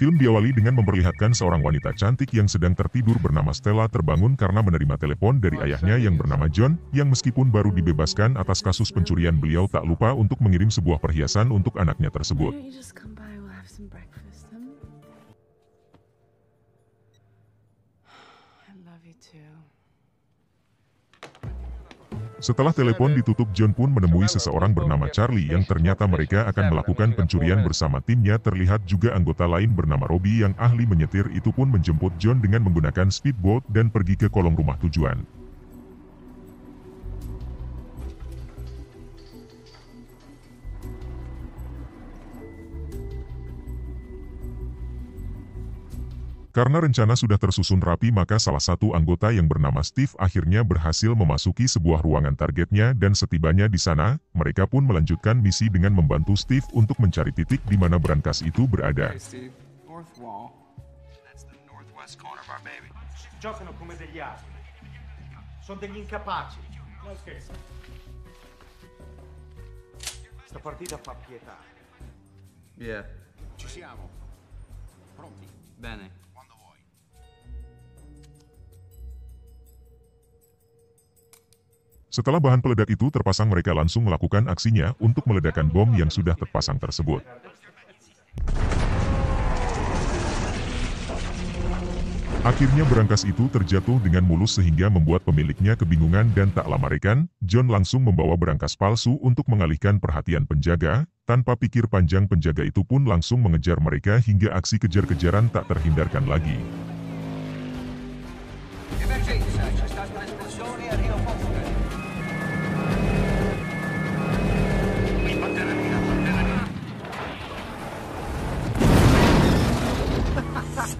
Film diawali dengan memperlihatkan seorang wanita cantik yang sedang tertidur bernama Stella terbangun karena menerima telepon dari ayahnya yang bernama John, yang meskipun baru dibebaskan atas kasus pencurian beliau tak lupa untuk mengirim sebuah perhiasan untuk anaknya tersebut. Setelah telepon ditutup, John pun menemui seseorang bernama Charlie yang ternyata mereka akan melakukan pencurian bersama timnya. Terlihat juga anggota lain bernama Robbie yang ahli menyetir itu pun menjemput John dengan menggunakan speedboat dan pergi ke kolong rumah tujuan. Karena rencana sudah tersusun rapi, maka salah satu anggota yang bernama Steve akhirnya berhasil memasuki sebuah ruangan targetnya dan setibanya di sana, mereka pun melanjutkan misi dengan membantu Steve untuk mencari titik di mana brankas itu berada. Setelah bahan peledak itu terpasang, mereka langsung melakukan aksinya untuk meledakkan bom yang sudah terpasang tersebut. Akhirnya brankas itu terjatuh dengan mulus sehingga membuat pemiliknya kebingungan dan tak lama rekan, John langsung membawa brankas palsu untuk mengalihkan perhatian penjaga. Tanpa pikir panjang, penjaga itu pun langsung mengejar mereka hingga aksi kejar-kejaran tak terhindarkan lagi.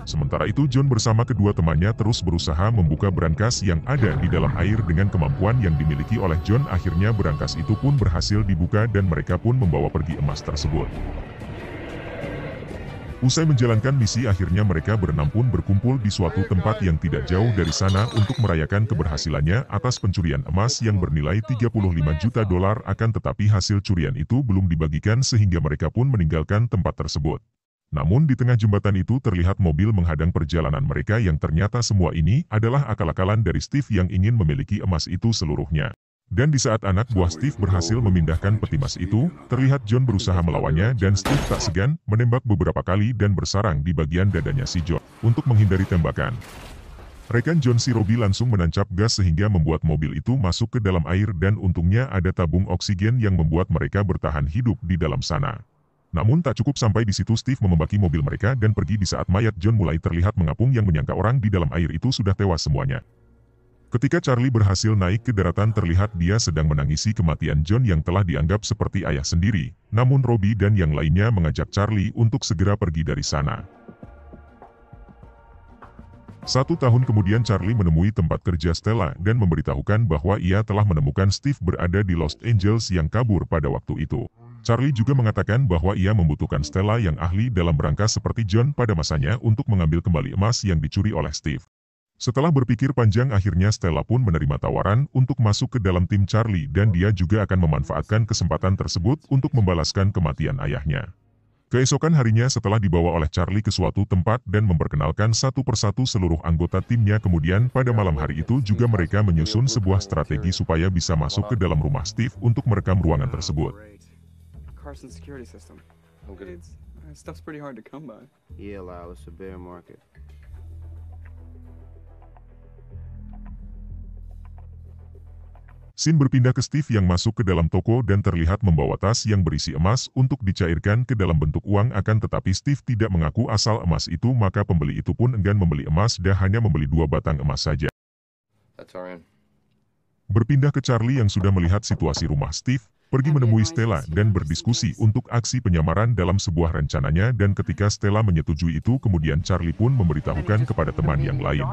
Sementara itu John bersama kedua temannya terus berusaha membuka brankas yang ada di dalam air. Dengan kemampuan yang dimiliki oleh John, akhirnya brankas itu pun berhasil dibuka dan mereka pun membawa pergi emas tersebut. Usai menjalankan misi, akhirnya mereka berenam pun berkumpul di suatu tempat yang tidak jauh dari sana untuk merayakan keberhasilannya atas pencurian emas yang bernilai 35 juta dolar. Akan tetapi hasil curian itu belum dibagikan sehingga mereka pun meninggalkan tempat tersebut. Namun di tengah jembatan itu terlihat mobil menghadang perjalanan mereka yang ternyata semua ini adalah akal-akalan dari Steve yang ingin memiliki emas itu seluruhnya. Dan di saat anak buah Steve berhasil memindahkan peti emas itu, terlihat John berusaha melawannya dan Steve tak segan menembak beberapa kali dan bersarang di bagian dadanya si John untuk menghindari tembakan. Rekan John si Robbie langsung menancap gas sehingga membuat mobil itu masuk ke dalam air dan untungnya ada tabung oksigen yang membuat mereka bertahan hidup di dalam sana. Namun tak cukup sampai di situ, Steve membaki mobil mereka dan pergi di saat mayat John mulai terlihat mengapung yang menyangka orang di dalam air itu sudah tewas semuanya. Ketika Charlie berhasil naik ke daratan, terlihat dia sedang menangisi kematian John yang telah dianggap seperti ayah sendiri. Namun Robbie dan yang lainnya mengajak Charlie untuk segera pergi dari sana. 1 tahun kemudian Charlie menemui tempat kerja Stella dan memberitahukan bahwa ia telah menemukan Steve berada di Los Angeles yang kabur pada waktu itu. Charlie juga mengatakan bahwa ia membutuhkan Stella yang ahli dalam brankas seperti John pada masanya untuk mengambil kembali emas yang dicuri oleh Steve. Setelah berpikir panjang, akhirnya Stella pun menerima tawaran untuk masuk ke dalam tim Charlie dan dia juga akan memanfaatkan kesempatan tersebut untuk membalaskan kematian ayahnya. Keesokan harinya setelah dibawa oleh Charlie ke suatu tempat dan memperkenalkan satu persatu seluruh anggota timnya, kemudian pada malam hari itu juga mereka menyusun sebuah strategi supaya bisa masuk ke dalam rumah Steve untuk merekam ruangan tersebut. Carson security system. Stuff's pretty hard to come by. Yeah, Lyle, it's a bear market. Scene berpindah ke Steve yang masuk ke dalam toko dan terlihat membawa tas yang berisi emas untuk dicairkan ke dalam bentuk uang. Akan tetapi Steve tidak mengaku asal emas itu, maka pembeli itu pun enggan membeli emas dan hanya membeli 2 batang emas saja. Berpindah ke Charlie yang sudah melihat situasi rumah Steve, pergi menemui Stella dan berdiskusi untuk aksi penyamaran dalam sebuah rencananya, dan ketika Stella menyetujui itu, kemudian Charlie pun memberitahukan kepada teman yang lain.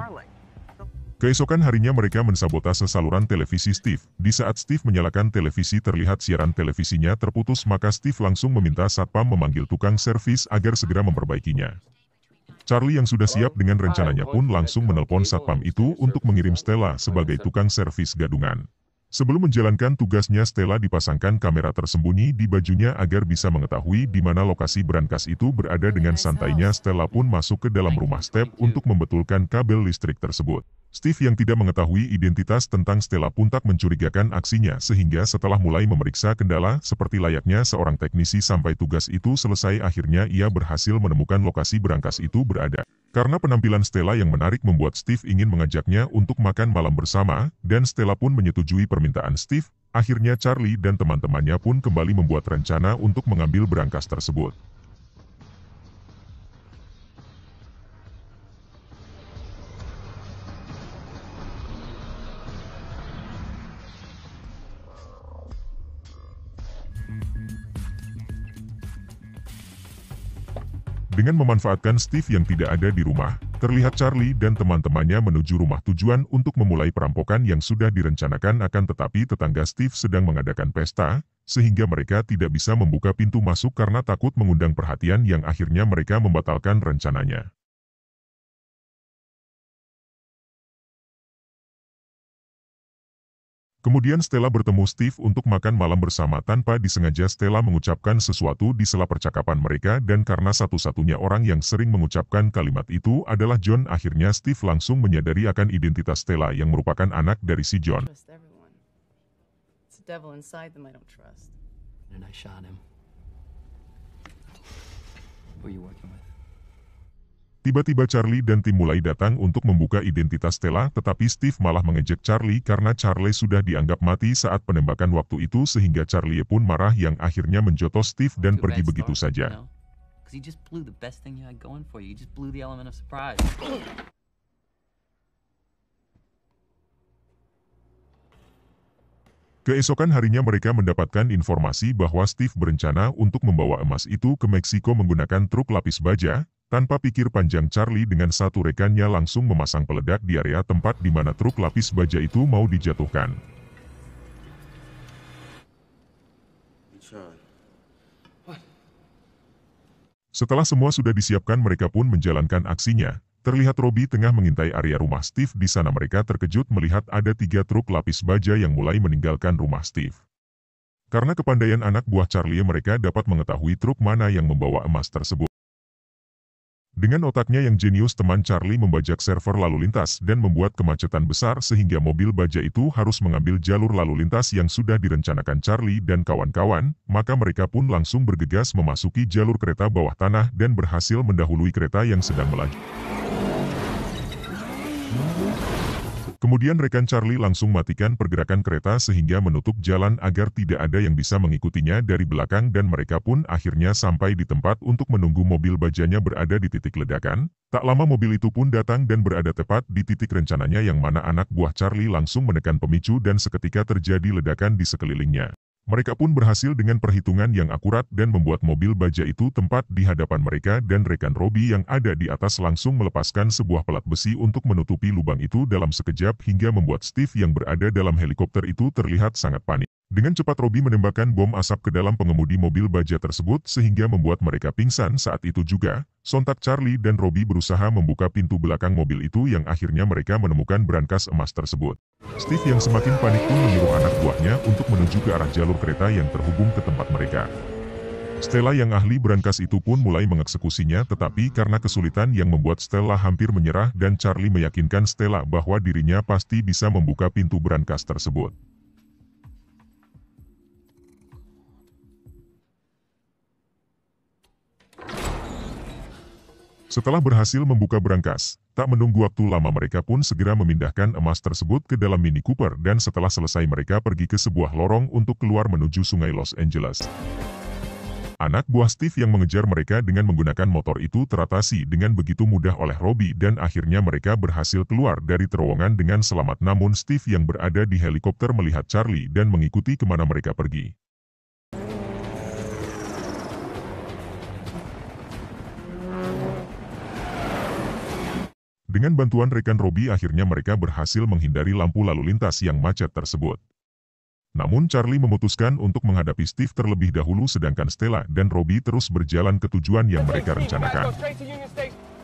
Keesokan harinya mereka mensabotase saluran televisi Steve. Di saat Steve menyalakan televisi, terlihat siaran televisinya terputus, maka Steve langsung meminta satpam memanggil tukang servis agar segera memperbaikinya. Charlie yang sudah siap dengan rencananya pun langsung menelpon satpam itu untuk mengirim Stella sebagai tukang servis gadungan. Sebelum menjalankan tugasnya, Stella dipasangkan kamera tersembunyi di bajunya agar bisa mengetahui di mana lokasi brankas itu berada. Dengan santainya Stella pun masuk ke dalam rumah Steve untuk membetulkan kabel listrik tersebut. Steve yang tidak mengetahui identitas tentang Stella pun tak mencurigakan aksinya, sehingga setelah mulai memeriksa kendala seperti layaknya seorang teknisi sampai tugas itu selesai, akhirnya ia berhasil menemukan lokasi brankas itu berada. Karena penampilan Stella yang menarik membuat Steve ingin mengajaknya untuk makan malam bersama, dan Stella pun menyetujui permintaan Steve. Akhirnya Charlie dan teman-temannya pun kembali membuat rencana untuk mengambil brankas tersebut. Dengan memanfaatkan Steve yang tidak ada di rumah, terlihat Charlie dan teman-temannya menuju rumah tujuan untuk memulai perampokan yang sudah direncanakan, akan tetapi tetangga Steve sedang mengadakan pesta, sehingga mereka tidak bisa membuka pintu masuk karena takut mengundang perhatian, yang akhirnya mereka membatalkan rencananya. Kemudian Stella bertemu Steve untuk makan malam bersama. Tanpa disengaja Stella mengucapkan sesuatu di sela percakapan mereka, dan karena satu-satunya orang yang sering mengucapkan kalimat itu adalah John, akhirnya Steve langsung menyadari akan identitas Stella yang merupakan anak dari si John. Tiba-tiba Charlie dan tim mulai datang untuk membuka identitas Stella, tetapi Steve malah mengejek Charlie karena Charlie sudah dianggap mati saat penembakan waktu itu, sehingga Charlie pun marah yang akhirnya menjotos Steve dan pergi begitu saja. Keesokan harinya mereka mendapatkan informasi bahwa Steve berencana untuk membawa emas itu ke Meksiko menggunakan truk lapis baja. Tanpa pikir panjang, Charlie dengan satu rekannya langsung memasang peledak di area tempat di mana truk lapis baja itu mau dijatuhkan. Setelah semua sudah disiapkan, mereka pun menjalankan aksinya. Terlihat Robbie tengah mengintai area rumah Steve. Di sana mereka terkejut melihat ada 3 truk lapis baja yang mulai meninggalkan rumah Steve. Karena kepandaian anak buah Charlie, mereka dapat mengetahui truk mana yang membawa emas tersebut. Dengan otaknya yang jenius, teman Charlie membajak server lalu lintas dan membuat kemacetan besar sehingga mobil baja itu harus mengambil jalur lalu lintas yang sudah direncanakan Charlie dan kawan-kawan. Maka mereka pun langsung bergegas memasuki jalur kereta bawah tanah dan berhasil mendahului kereta yang sedang melaju. Kemudian rekan Charlie langsung matikan pergerakan kereta sehingga menutup jalan agar tidak ada yang bisa mengikutinya dari belakang, dan mereka pun akhirnya sampai di tempat untuk menunggu mobil bajanya berada di titik ledakan. Tak lama mobil itu pun datang dan berada tepat di titik rencananya, yang mana anak buah Charlie langsung menekan pemicu dan seketika terjadi ledakan di sekelilingnya. Mereka pun berhasil dengan perhitungan yang akurat dan membuat mobil baja itu tempat di hadapan mereka, dan rekan Robbie yang ada di atas langsung melepaskan sebuah pelat besi untuk menutupi lubang itu dalam sekejap hingga membuat Steve yang berada dalam helikopter itu terlihat sangat panik. Dengan cepat Robbie menembakkan bom asap ke dalam pengemudi mobil baja tersebut sehingga membuat mereka pingsan. Saat itu juga, sontak Charlie dan Robbie berusaha membuka pintu belakang mobil itu yang akhirnya mereka menemukan brankas emas tersebut. Steve yang semakin panik pun menyuruh anak buahnya untuk menuju ke arah jalur kereta yang terhubung ke tempat mereka. Stella yang ahli brankas itu pun mulai mengeksekusinya, tetapi karena kesulitan yang membuat Stella hampir menyerah, dan Charlie meyakinkan Stella bahwa dirinya pasti bisa membuka pintu brankas tersebut. Setelah berhasil membuka brankas, tak menunggu waktu lama mereka pun segera memindahkan emas tersebut ke dalam Mini Cooper, dan setelah selesai mereka pergi ke sebuah lorong untuk keluar menuju sungai Los Angeles. Anak buah Steve yang mengejar mereka dengan menggunakan motor itu teratasi dengan begitu mudah oleh Robbie, dan akhirnya mereka berhasil keluar dari terowongan dengan selamat. Namun Steve yang berada di helikopter melihat Charlie dan mengikuti kemana mereka pergi. Dengan bantuan rekan Robbie akhirnya mereka berhasil menghindari lampu lalu lintas yang macet tersebut. Namun Charlie memutuskan untuk menghadapi Steve terlebih dahulu, sedangkan Stella dan Robbie terus berjalan ke tujuan yang mereka rencanakan.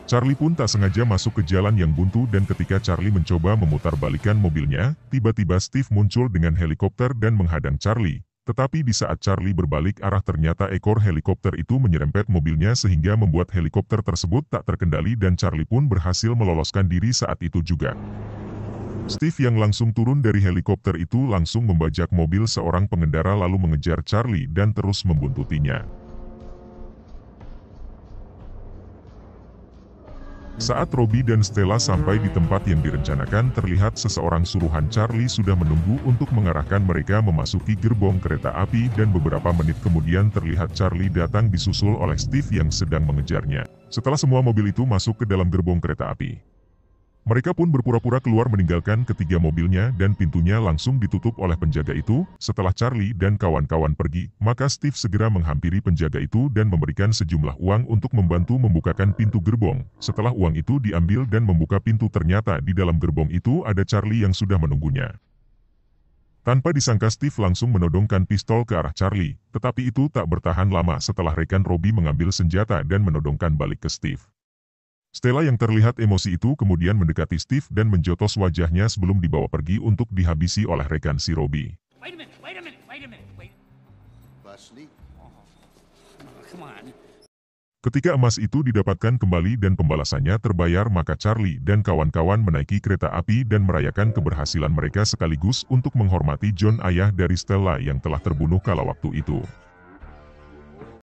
Charlie pun tak sengaja masuk ke jalan yang buntu dan ketika Charlie mencoba memutarbalikkan mobilnya, tiba-tiba Steve muncul dengan helikopter dan menghadang Charlie. Tetapi di saat Charlie berbalik arah ternyata ekor helikopter itu menyerempet mobilnya sehingga membuat helikopter tersebut tak terkendali dan Charlie pun berhasil meloloskan diri saat itu juga. Steve yang langsung turun dari helikopter itu langsung membajak mobil seorang pengendara lalu mengejar Charlie dan terus membuntutinya. Saat Robbie dan Stella sampai di tempat yang direncanakan, terlihat seseorang suruhan Charlie sudah menunggu untuk mengarahkan mereka memasuki gerbong kereta api dan beberapa menit kemudian terlihat Charlie datang disusul oleh Steve yang sedang mengejarnya. Setelah semua mobil itu masuk ke dalam gerbong kereta api, mereka pun berpura-pura keluar meninggalkan ketiga mobilnya dan pintunya langsung ditutup oleh penjaga itu. Setelah Charlie dan kawan-kawan pergi, maka Steve segera menghampiri penjaga itu dan memberikan sejumlah uang untuk membantu membukakan pintu gerbong. Setelah uang itu diambil dan membuka pintu, ternyata di dalam gerbong itu ada Charlie yang sudah menunggunya. Tanpa disangka Steve langsung menodongkan pistol ke arah Charlie, tetapi itu tak bertahan lama setelah rekan Robbie mengambil senjata dan menodongkan balik ke Steve. Stella yang terlihat emosi itu kemudian mendekati Steve dan menjotos wajahnya sebelum dibawa pergi untuk dihabisi oleh rekan si Robbie. Ketika emas itu didapatkan kembali dan pembalasannya terbayar, maka Charlie dan kawan-kawan menaiki kereta api dan merayakan keberhasilan mereka sekaligus untuk menghormati John, ayah dari Stella yang telah terbunuh kala waktu itu.